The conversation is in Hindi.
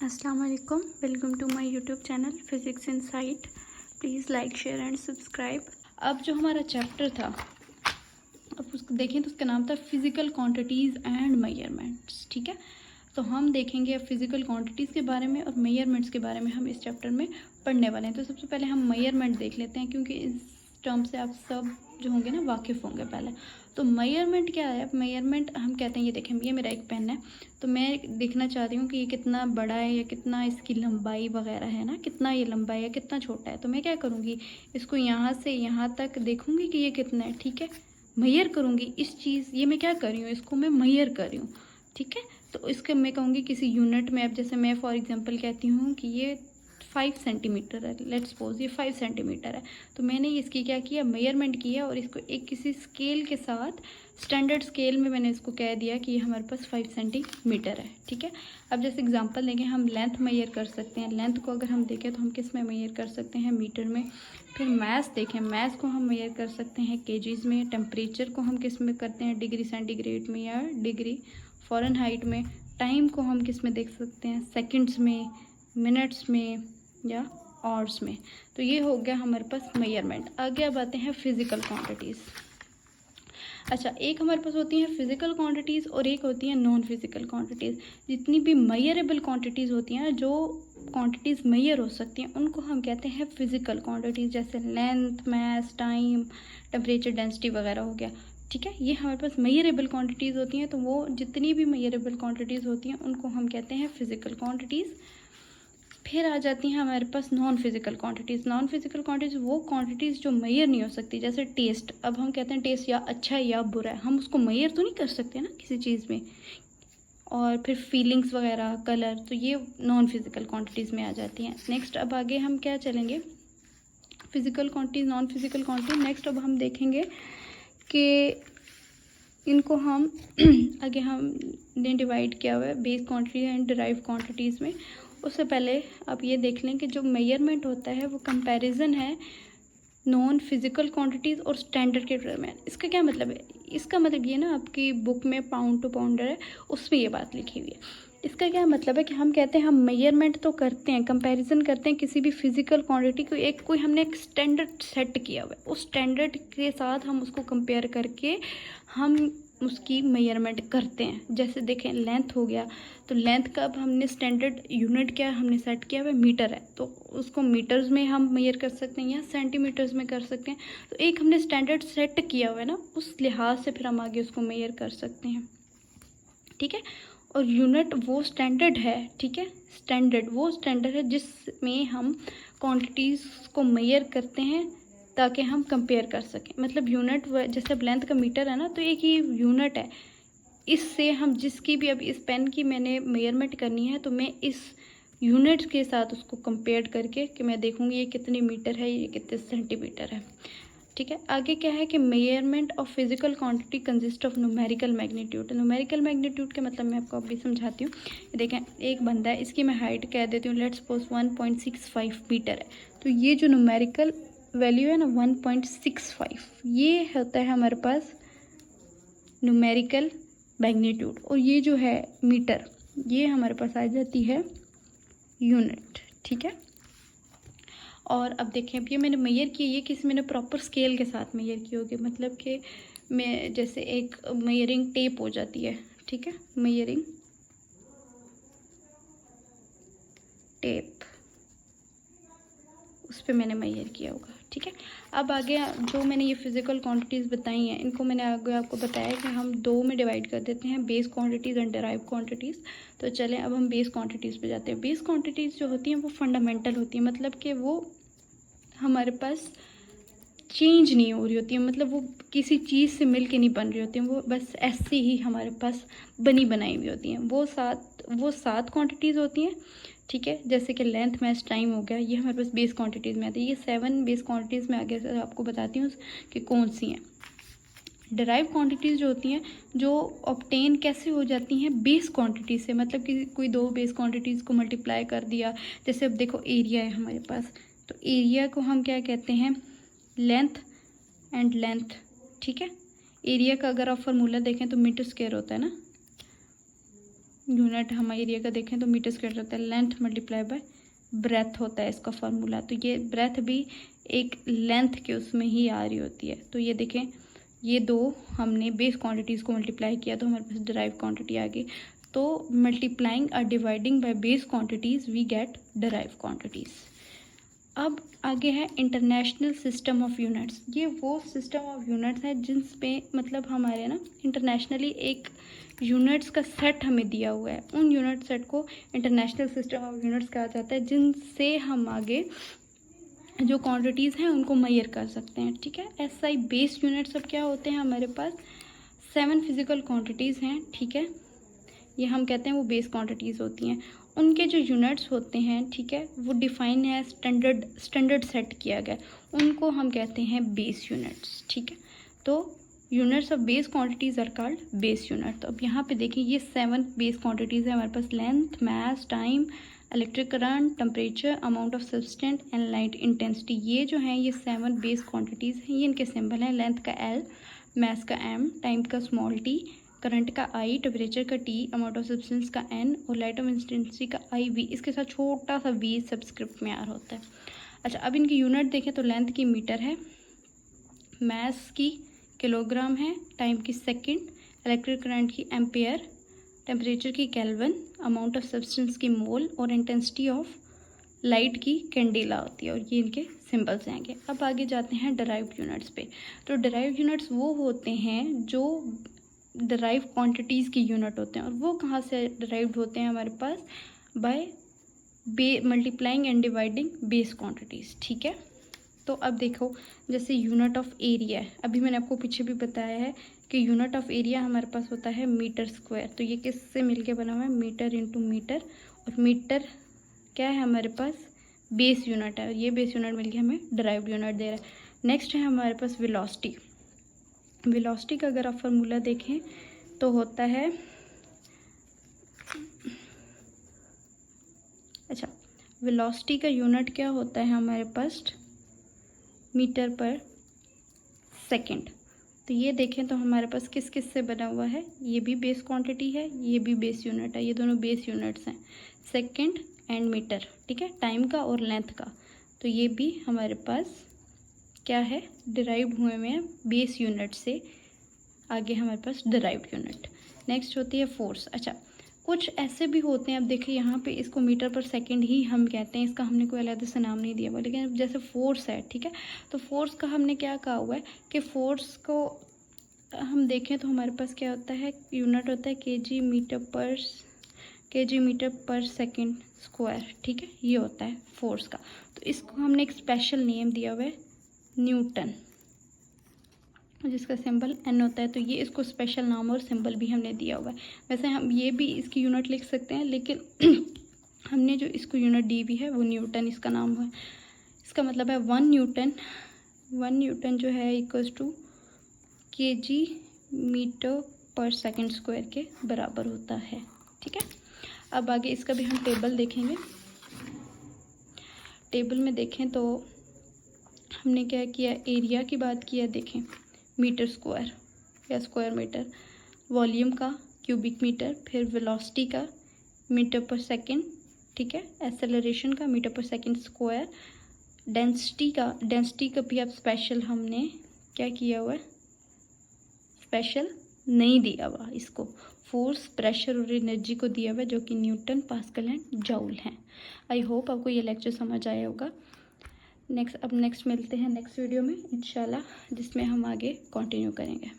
अस्सलाम वालेकुम, welcome to my YouTube channel Physics Insight. Please like share and subscribe. अब जो हमारा चैप्टर था, अब उसको देखें तो उसका नाम था फिज़िकल क्वांटिटीज़ एंड मेजरमेंट्स। ठीक है, तो हम देखेंगे अब फिज़िकल क्वांटिटीज़ के बारे में और मेजरमेंट्स के बारे में हम इस चैप्टर में पढ़ने वाले हैं। तो सबसे पहले हम मेजरमेंट देख लेते हैं, क्योंकि इस टर्म से आप सब जो होंगे ना वाकिफ़ होंगे पहले। तो मेजरमेंट क्या है? मेजरमेंट हम कहते हैं, ये देखें, ये मेरा एक पेन है, तो मैं देखना चाहती हूँ कि ये कितना बड़ा है या कितना इसकी लंबाई वगैरह है ना, कितना ये लंबा है या कितना छोटा है। तो मैं क्या करूँगी, इसको यहाँ से यहाँ तक देखूँगी कि ये कितना है। ठीक है, मेजर करूँगी इस चीज़, ये मैं क्या कर रही हूँ, इसको मैं मेजर कर रही हूँ। ठीक है, तो इसके मैं कहूँगी किसी यूनिट में। अब जैसे मैं फॉर एग्जांपल कहती हूँ कि ये 5 सेंटीमीटर है, लेट्स सपोज ये 5 सेंटीमीटर है, तो मैंने इसकी क्या किया, मेजरमेंट किया और इसको एक किसी स्केल के साथ, स्टैंडर्ड स्केल में मैंने इसको कह दिया कि ये हमारे पास 5 सेंटीमीटर है। ठीक है, अब जैसे एग्जांपल देंगे, हम लेंथ मेजर कर सकते हैं। लेंथ को अगर हम देखें तो हम किस में मेजर कर सकते हैं, मीटर में। फिर मैथ देखें, मैथ को हम मेजर कर सकते हैं केजीज में। टेम्परेचर को हम किस में करते हैं, डिग्री सेंटीग्रेड में या डिग्री फ़ारेनहाइट में। टाइम को हम किस में देख सकते हैं, सेकंड्स में, मिनट्स में या आवर्स में। तो ये हो गया हमारे पास मेजरमेंट। आगे अब आते हैं फिज़िकल क्वांटिटीज़। अच्छा, एक हमारे पास होती हैं फिज़िकल क्वांटिटीज़ और एक होती हैं नॉन फिज़िकल क्वांटिटीज़। जितनी भी मेजरेबल क्वांटिटीज़ होती हैं, जो क्वांटिटीज़ मेजर हो सकती हैं, उनको हम कहते हैं फिज़िकल क्वांटिटीज़। जैसे length, mass, time, temperature, density वगैरह हो गया। ठीक है, ये हमारे पास मेजरेबल क्वांटिटीज़ होती हैं। तो वो जितनी भी मेजरेबल क्वांटिटीज़ होती हैं उनको हम कहते हैं फिज़िकल क्वांटिटीज़। फिर आ जाती हैं हमारे पास non physical quantities. Non physical quantities वो क्वांटिटीज़ जो मेजर नहीं हो सकती। जैसे टेस्ट, अब हम कहते हैं टेस्ट या अच्छा है या बुरा है, हम उसको मेजर तो नहीं कर सकते ना किसी चीज़ में। और फिर फीलिंग्स वगैरह, कलर, तो ये नॉन फिज़िकल क्वांटिटीज़ में आ जाती हैं। नेक्स्ट अब आगे हम क्या चलेंगे, physical quantities, non physical quantity. Next अब हम देखेंगे कि इनको हम आगे हमने डिवाइड किया हुआ है base quantity and derive quantities में। उससे पहले आप ये देख लें कि जो मेजरमेंट होता है वो कंपैरिजन है नॉन फिज़िकल क्वांटिटीज़ और स्टैंडर्ड के दरमियान। इसका क्या मतलब है? इसका मतलब ये ना, आपकी बुक में पाउंड टू पाउंडर है, उसमें ये बात लिखी हुई है। इसका क्या मतलब है कि हम कहते हैं हम मेजरमेंट तो करते हैं, कंपैरिजन करते हैं किसी भी फिज़िकल क्वांटिटी को। कोई हमने एक स्टैंडर्ड सेट किया हुआ है, उस स्टैंडर्ड के साथ हम उसको कंपेयर करके हम उसकी मेजरमेंट करते हैं। जैसे देखें, लेंथ हो गया, तो लेंथ का अब हमने स्टैंडर्ड यूनिट क्या हमने सेट किया हुआ है, मीटर है, तो उसको मीटर्स में हम मेजर कर सकते हैं या सेंटीमीटर्स में कर सकते हैं। तो एक हमने स्टैंडर्ड सेट किया हुआ है ना, उस लिहाज से फिर हम आगे उसको मेजर कर सकते हैं। ठीक है, और यूनिट वो स्टैंडर्ड है। ठीक है, स्टैंडर्ड वो स्टैंडर्ड है जिसमें हम क्वांटिटीज़ को मेजर करते हैं ताकि हम कंपेयर कर सकें। मतलब यूनिट, जैसे अब लेंथ का मीटर है ना, तो एक ही यूनिट है। इससे हम जिसकी भी, अब इस पेन की मैंने मेजरमेंट करनी है, तो मैं इस यूनिट के साथ उसको कंपेयर करके कि मैं देखूँगी ये कितने मीटर है, ये कितने सेंटीमीटर है। ठीक है, आगे क्या है कि measurement of physical quantity consist of numerical magnitude. Numerical magnitude का मतलब मैं आपको अभी समझाती हूँ। देखें, एक बंदा है, इसकी मैं हाइट कह देती हूँ, लेट्स सपोज 1.65 मीटर है। तो ये जो न्यूमेरिकल वैल्यू है ना 1.65, ये होता है हमारे पास न्यूमेरिकल मैग्नीट्यूड। और ये जो है मीटर, ये हमारे पास आ जाती है यूनिट। ठीक है, और अब देखें, अब ये मैंने मेजर की, ये किसी मैंने प्रॉपर स्केल के साथ मेजर की होगी। मतलब कि मैं जैसे एक मेजरिंग टेप हो जाती है। ठीक है, मेजरिंग टेप, उस पर मैंने मेजर किया होगा। ठीक है, अब आगे जो मैंने ये फिज़िकल क्वांटिटीज़ बताई हैं, इनको मैंने आगे आपको बताया कि हम दो में डिवाइड कर देते हैं, base quantities and derive quantities. तो चलें अब हम बेस क्वांटिटीज़ पे जाते हैं। बेस क्वांटिटीज़ जो होती हैं वो फंडामेंटल होती हैं, मतलब कि वो हमारे पास चेंज नहीं हो रही होती है, मतलब वो किसी चीज़ से मिल के नहीं बन रही होती हैं, वो बस ऐसे ही हमारे पास बनी बनाई हुई होती हैं। वो सात क्वांटिटीज़ होती हैं। ठीक है, जैसे कि लेंथ, मास, टाइम हो गया, ये हमारे पास बेस क्वांटिटीज़ में आती है। ये 7 बेस क्वांटिटीज़ में आगे आपको बताती हूँ कि कौन सी हैं। डिराइव क्वांटिटीज़ जो होती हैं, जो ऑब्टेन कैसे हो जाती हैं, बेस क्वांटिटी से। मतलब कि कोई दो बेस क्वांटिटीज़ को मल्टीप्लाई कर दिया। जैसे अब देखो, एरिया है हमारे पास, तो एरिया को हम क्या कहते हैं, लेंथ एंड लेंथ। ठीक है, एरिया का अगर आप फार्मूला देखें तो मीटर स्क्वायर होता है ना, यूनिट हम एरिया का देखें तो मीटर स्क्वायर होता है, लेंथ मल्टीप्लाई बाय ब्रेथ होता है इसका फार्मूला। तो ये ब्रेथ भी एक लेंथ के उसमें ही आ रही होती है। तो ये देखें, ये दो हमने बेस क्वांटिटीज़ को मल्टीप्लाई किया तो हमारे पास डिराइव क्वांटिटी आ गई। तो मल्टीप्लाइंग और dividing by base quantities we get derive quantities. अब आगे है इंटरनेशनल सिस्टम ऑफ यूनिट्स। ये वो सिस्टम ऑफ यूनिट्स है जिन पे मतलब हमारे ना इंटरनेशनली एक यूनिट्स का सेट हमें दिया हुआ है। उन यूनिट सेट को इंटरनेशनल सिस्टम ऑफ यूनिट्स कहा जाता है, जिनसे हम आगे जो क्वांटिटीज़ हैं उनको मेजर कर सकते हैं। ठीक है, एसआई बेस यूनिट सब क्या होते हैं, हमारे पास 7 फिजिकल क्वांटिटीज़ हैं। ठीक है, ये हम कहते हैं वो बेस क्वांटिटीज़ होती हैं। उनके जो यूनिट्स होते हैं, ठीक है, वो डिफाइन है, स्टैंडर्ड सेट किया गया, उनको हम कहते हैं बेस यूनिट्स। ठीक है, तो units of base quantities are called base unit. तो अब यहाँ पे देखिए ये 7 बेस क्वांटिटीज़ है हमारे पास, length, mass, time, electric current, temperature, amount of substance and light intensity. ये जो हैं ये 7 बेस क्वांटिटीज़ हैं। ये इनके सिंबल हैं, लेंथ का L, मास का M, टाइम का स्मॉल t, करंट का I, टेम्परेचर का T, अमाउंट ऑफ सब्सटेंस का N और लाइट ऑफ इंटेंसिटी का IV। इसके साथ छोटा सा V सब्सक्रिप्ट में आर होता है। अच्छा, अब इनकी यूनिट देखें तो लेंथ की मीटर है, मास की किलोग्राम है, टाइम की सेकेंड, इलेक्ट्रिक करंट की एम्पेयर, टेम्परेचर की केल्विन, अमाउंट ऑफ सब्सटेंस की मोल और इंटेंसिटी ऑफ लाइट की कैंडेला होती है। और ये इनके सिंबल्स आएंगे। अब आगे जाते हैं डिराइव्ड यूनिट्स पे। तो डिराइव्ड यूनिट्स वो होते हैं जो डिराइव क्वांटिटीज़ की यूनिट होते हैं। और वो कहाँ से डिराइव्ड होते हैं, हमारे पास by multiplying and dividing base quantities. ठीक है, तो अब देखो जैसे यूनिट ऑफ एरिया है, अभी मैंने आपको पीछे भी बताया है कि यूनिट ऑफ एरिया हमारे पास होता है मीटर स्क्वायर। तो ये किससे मिलके बना हुआ है, मीटर इंटू मीटर, और मीटर क्या है हमारे पास, बेस यूनिट है, और ये बेस यूनिट मिलके हमें डिराइव्ड यूनिट दे रहा है। नेक्स्ट है हमारे पास वेलोसिटी। वेलोसिटी का अगर आप फार्मूला देखें तो होता है, अच्छा, वेलोसिटी का यूनिट क्या होता है हमारे पास, मीटर पर सेकंड। तो ये देखें तो हमारे पास किस किस से बना हुआ है, ये भी बेस क्वांटिटी है, ये भी बेस यूनिट है, ये दोनों बेस यूनिट्स हैं, सेकंड एंड मीटर। ठीक है, टाइम का और लेंथ का। तो ये भी हमारे पास क्या है, डिराइव्ड हुए हुए हैं बेस यूनिट से। आगे हमारे पास डिराइव्ड यूनिट। नेक्स्ट होती है फोर्स। अच्छा, कुछ ऐसे भी होते हैं, अब देखिए यहाँ पे इसको मीटर पर सेकंड ही हम कहते हैं, इसका हमने कोई अलग से नाम नहीं दिया हुआ, लेकिन जैसे फोर्स है, ठीक है, तो फोर्स का हमने क्या कहा हुआ है कि फोर्स को हम देखें तो हमारे पास क्या होता है, यूनिट होता है केजी मीटर पर सेकंड स्क्वायर। ठीक है, ये होता है फोर्स का। तो इसको हमने एक स्पेशल नेम दिया हुआ है न्यूटन, जिसका सिंबल N होता है। तो ये इसको स्पेशल नाम और सिंबल भी हमने दिया हुआ है। वैसे हम ये भी इसकी यूनिट लिख सकते हैं, लेकिन हमने जो इसको यूनिट दी हुई है वो न्यूटन इसका नाम है। इसका मतलब है 1 न्यूटन जो है इक्वल्स टू केजी मीटर पर सेकंड स्क्वायर के बराबर होता है। ठीक है, अब आगे इसका भी हम टेबल देखेंगे। टेबल में देखें तो हमने क्या किया, एरिया की बात किया, देखें मीटर स्क्वायर या स्क्वायर मीटर, वॉल्यूम का क्यूबिक मीटर, फिर वेलोसिटी का मीटर पर सेकंड, ठीक है, एक्सेलरेशन का मीटर पर सेकंड स्क्वायर, डेंसिटी का भी अब स्पेशल हमने क्या किया हुआ है, स्पेशल नहीं दिया हुआ इसको, फोर्स, प्रेशर और एनर्जी को दिया हुआ है, जो कि न्यूटन, पास्कल एंड जूल हैं। आई होप आपको ये लेक्चर समझ आया होगा। नेक्स्ट मिलते हैं नेक्स्ट वीडियो में इंशाल्लाह, जिसमें हम आगे कंटिन्यू करेंगे।